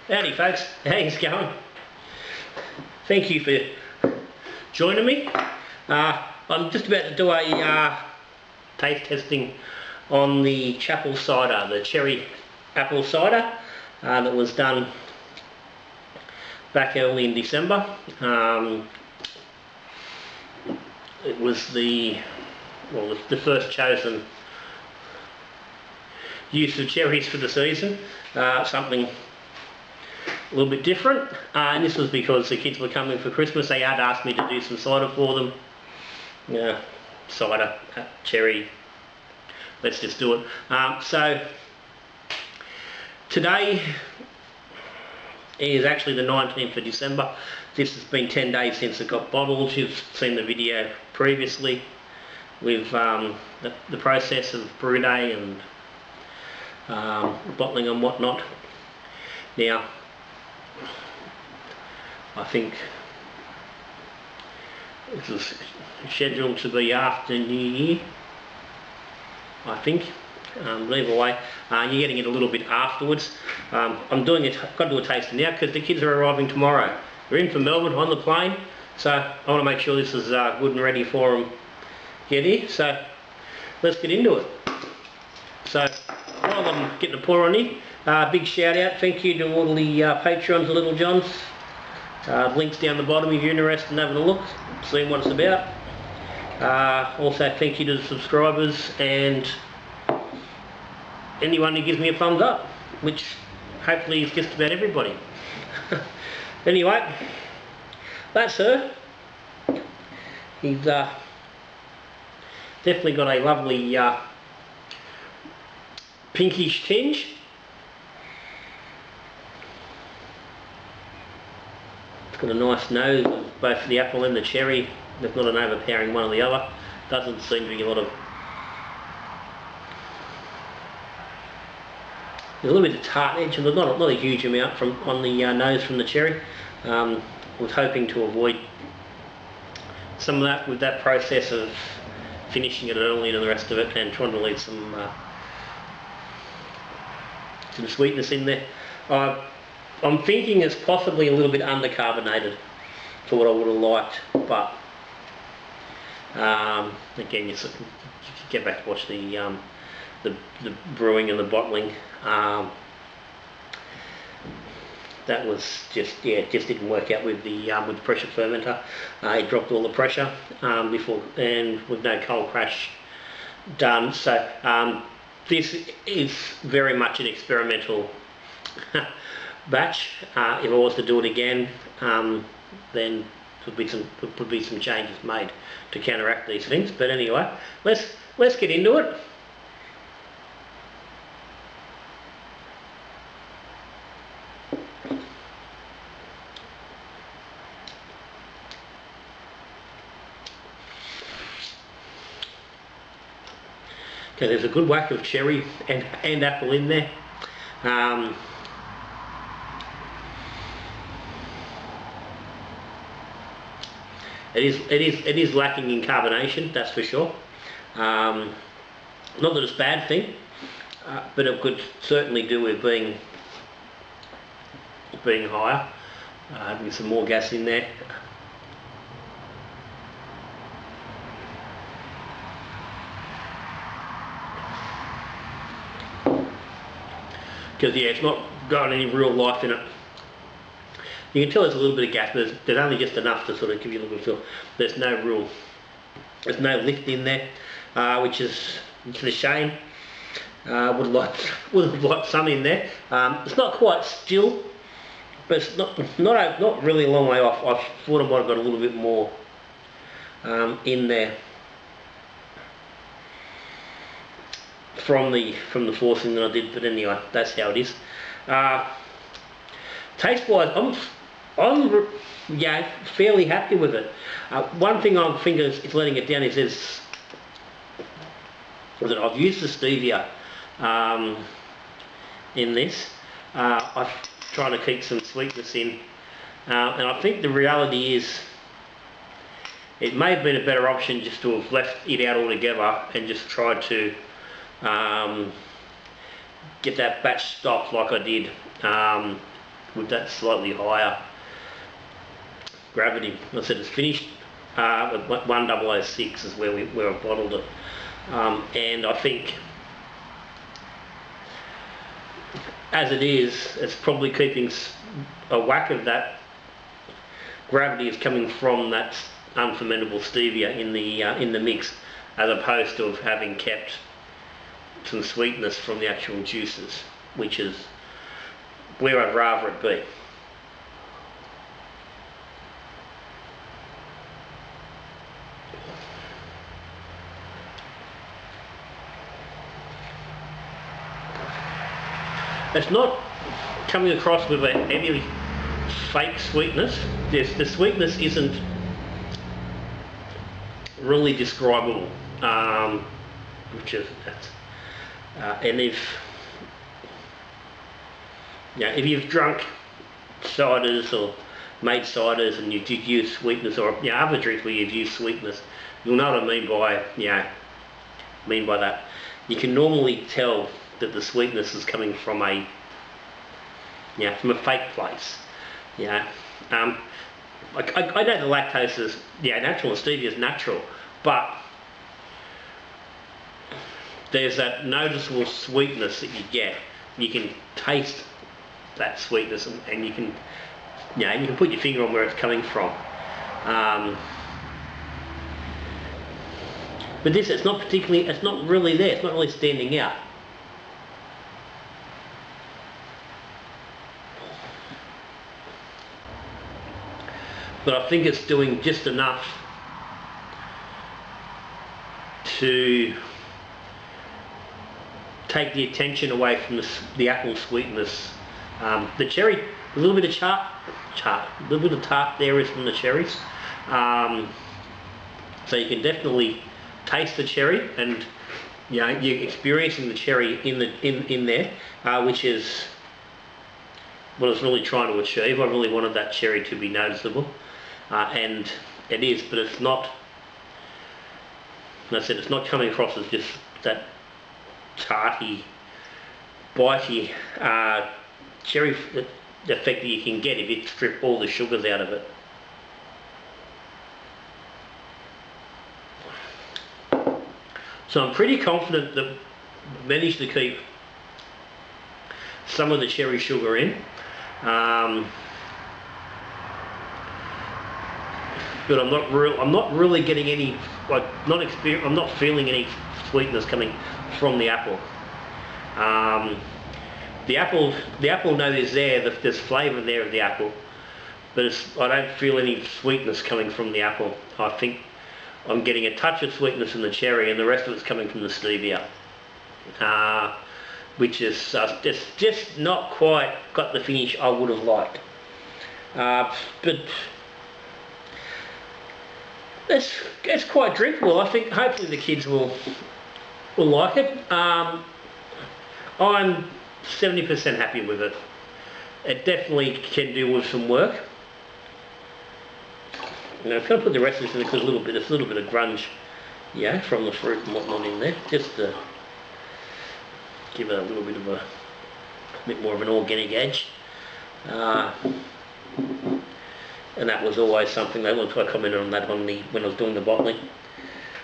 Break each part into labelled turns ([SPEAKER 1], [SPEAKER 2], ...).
[SPEAKER 1] Howdy folks, how's it going? Thank you for joining me. I'm just about to do a taste testing on the Chapple cider, the cherry apple cider that was done back early in December. It was the first chosen use of cherries for the season, something a little bit different, and this was because the kids were coming for Christmas. They had asked me to do some cider for them. Cider, cherry, let's just do it. So today is actually the 19th of December. This has been 10 days since it got bottled. You've seen the video previously with the process of brew day and bottling and whatnot. Now, I think this is scheduled to be after New Year, I think. Either way, you're getting it a little bit afterwards. I'm doing it, I've got to do a tasting now because the kids are arriving tomorrow. We're in from Melbourne on the plane, so I want to make sure this is good and ready for them get here. So let's get into it. So while I'm getting a pour on here, big shout out, thank you to all the Patreons, the Little Johns. Links down the bottom if you're interested in having a look, seeing what it's about. Also thank you to the subscribers and anyone who gives me a thumbs up, which hopefully is just about everybody. Anyway, that's her. He's definitely got a lovely pinkish tinge. It's got a nice nose of both the apple and the cherry. There's not an overpowering one or the other. Doesn't seem to be a lot of... There's a little bit of tart edge, and there's not a huge amount on the nose from the cherry. I was hoping to avoid some of that with that process of finishing it early and the rest of it, and trying to leave some sweetness in there. I'm thinking it's possibly a little bit undercarbonated for what I would have liked, but again, you get back to watch the brewing and the bottling. That was just it just didn't work out with the pressure fermenter. It dropped all the pressure before, and with no cold crash done. So this is very much an experimental batch. If I was to do it again, then would be some changes made to counteract these things. But anyway, let's get into it. Okay, there's a good whack of cherry and apple in there. It is lacking in carbonation, that's for sure. Not that it's a bad thing, but it could certainly do with being higher, having some more gas in there. Because yeah, it's not got any real life in it. You can tell there's a little bit of gas, but there's only just enough to sort of give you a little bit of feel. There's no lift in there, which is a shame. Would have liked some in there. It's not quite still, but it's not really a long way off. I thought I might have got a little bit more in there from the forcing that I did, but anyway, that's how it is. Taste wise, I'm fairly happy with it. One thing I think is letting it down is that I've used the stevia in this. I'm trying to keep some sweetness in, and I think the reality is it may have been a better option just to have left it out altogether and just tried to get that batch stopped like I did with that slightly higher gravity. I said it's finished at 1006 is where I've bottled it, and I think as it is, it's probably keeping a whack of that gravity is coming from that unfermentable stevia in the mix, as opposed to having kept some sweetness from the actual juices, which is where I'd rather it be. It's not coming across with a heavy fake sweetness. The sweetness isn't really describable, which is and if you've drunk ciders or made ciders and you've used sweetness, or other drinks where you've used sweetness, you'll know what I mean by that. You can normally tell that the sweetness is coming from a fake place. I know the lactose is natural and stevia is natural, but there's that noticeable sweetness that you get. You can taste that sweetness, and you can you can put your finger on where it's coming from. But this, it's not really there. It's not really standing out. But I think it's doing just enough to take the attention away from the apple sweetness. The cherry, a little bit of a little bit of tart there is from the cherries. So you can definitely taste the cherry, and you're experiencing the cherry in there, which is what I was really trying to achieve. I really wanted that cherry to be noticeable. And it is, but it's not, as I said, it's not coming across as just that tarty, bitey cherry effect that you can get if you strip all the sugars out of it. So I'm pretty confident that I managed to keep some of the cherry sugar in. But I'm not really getting any, I'm not feeling any sweetness coming from the apple. The apple note is there. There's flavour there of the apple, but I don't feel any sweetness coming from the apple. I think I'm getting a touch of sweetness in the cherry, and the rest of it's coming from the stevia, which is just not quite got the finish I would have liked. But it's quite drinkable. I think hopefully the kids will like it. I'm 70% happy with it. It definitely can do with some work. I'm going to put the rest of this in because it's a little bit of grunge, from the fruit and whatnot in there, just to give it a little bit more of an organic edge. And that was always something. I commented on that when I was doing the bottling.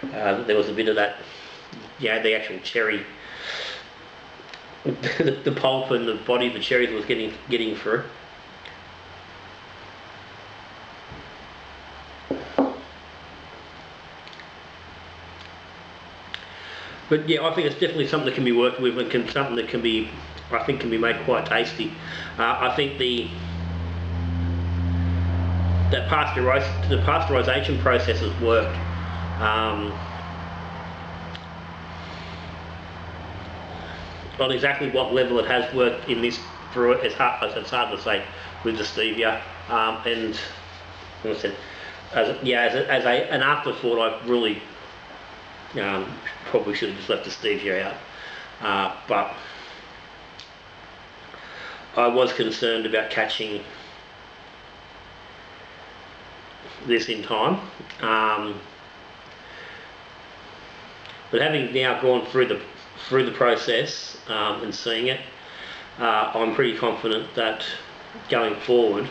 [SPEAKER 1] There was a bit of that, the actual cherry, the pulp and the body of the cherries was getting through. But I think it's definitely something that can be worked with, and something that can be made quite tasty. I think the pasteurisation process has worked. On exactly what level it has worked in this fruit, it's hard to say with the stevia. And like I said, as an afterthought, I really probably should have just left the stevia out. But I was concerned about catching this in time, but having now gone through the process and seeing it, I'm pretty confident that going forward,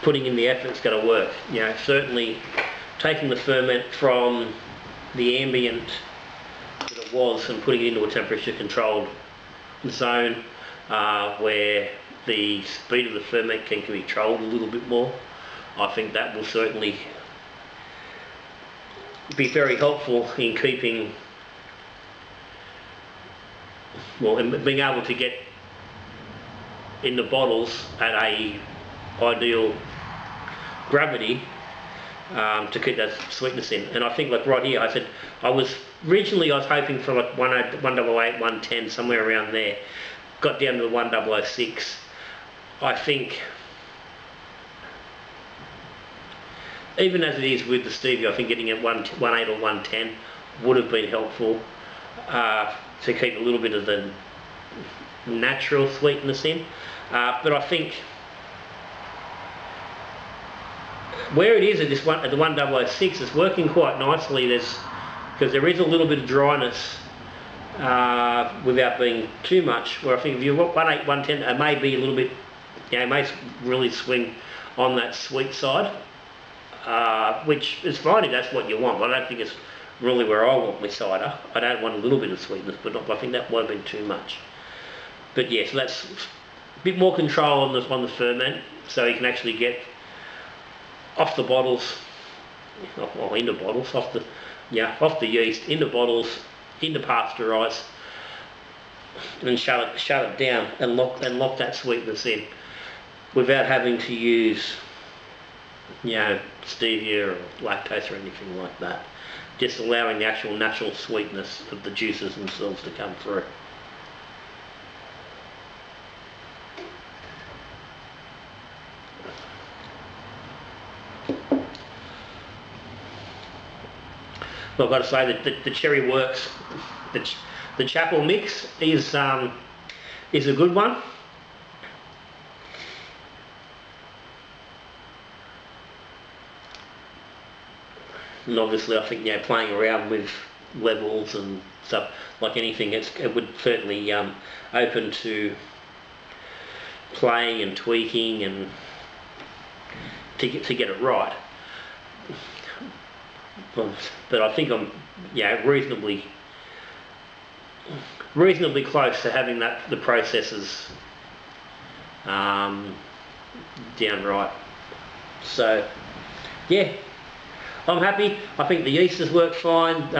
[SPEAKER 1] putting in the effort is going to work. You know, certainly taking the ferment from the ambient that it was and putting it into a temperature controlled zone where the speed of the ferment can be controlled a little bit more. I think that will certainly be very helpful in keeping, well, in being able to get in the bottles at a ideal gravity to keep that sweetness in. And I think, like right here, I said I was hoping for like 108, 110, somewhere around there. Got down to the 1006. I think, even as it is with the stevia, I think getting at 118 or 110 would have been helpful to keep a little bit of the natural sweetness in. But I think where it is at the 1006, it's working quite nicely. Because there is a little bit of dryness without being too much. Where I think if you've got 108, 110, it may be a little bit, you know, it may really swing on that sweet side, which is fine if that's what you want. But I don't think it's really where I want my cider. I don't want a little bit of sweetness, but I think that might have been too much. But yes, that's a bit more control on the ferment, so you can actually get off the bottles, or into bottles, off the yeast, into bottles, into pasteurise, and shut it down and lock that sweetness in, without having to use, you know, stevia or lactose or anything like that. Just allowing the actual natural sweetness of the juices themselves to come through. Well, I've got to say that the cherry works. The Chapple mix is a good one. And obviously, I think, you know, playing around with levels and stuff, like anything, it would certainly open to playing and tweaking and to get it right. But I think I'm, yeah, reasonably close to having the processes down right. So yeah, I'm happy. I think the yeast has worked fine.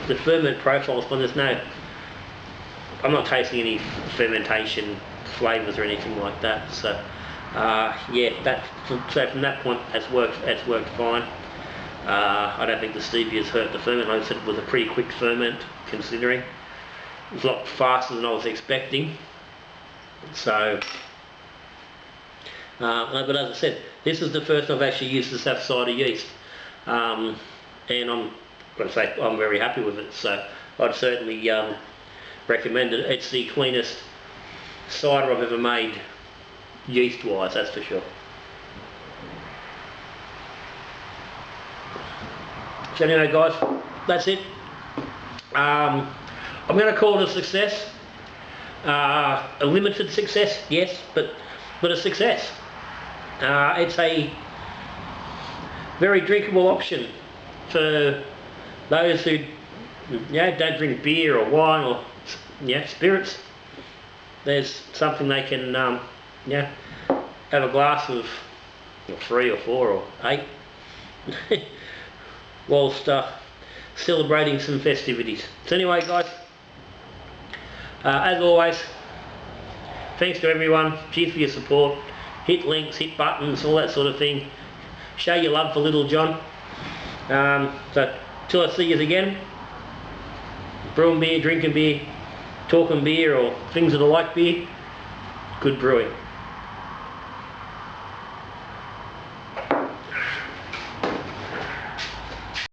[SPEAKER 1] The ferment profile is fine. I'm not tasting any fermentation flavours or anything like that. So yeah, so from that point, it's worked fine. I don't think the stevia has hurt the ferment. Like I said, it was a pretty quick ferment, considering. It was a lot faster than I was expecting. So, but as I said, this is the first I've actually used the South cider yeast, and I'm going to say I'm very happy with it. So I'd certainly recommend it. It's the cleanest cider I've ever made, yeast-wise, that's for sure. So anyway, guys, that's it. I'm going to call it a success. A limited success, yes, but a success. It's a very drinkable option for those who, don't drink beer or wine or spirits. There's something they can have a glass of 3 or 4 or 8 whilst celebrating some festivities. So anyway, guys, as always, thanks to everyone. Cheers for your support. Hit links, hit buttons, all that sort of thing. Show your love for Little John. So till I see you again, brewing beer, drinking beer, talking beer, or things that are like beer, good brewing.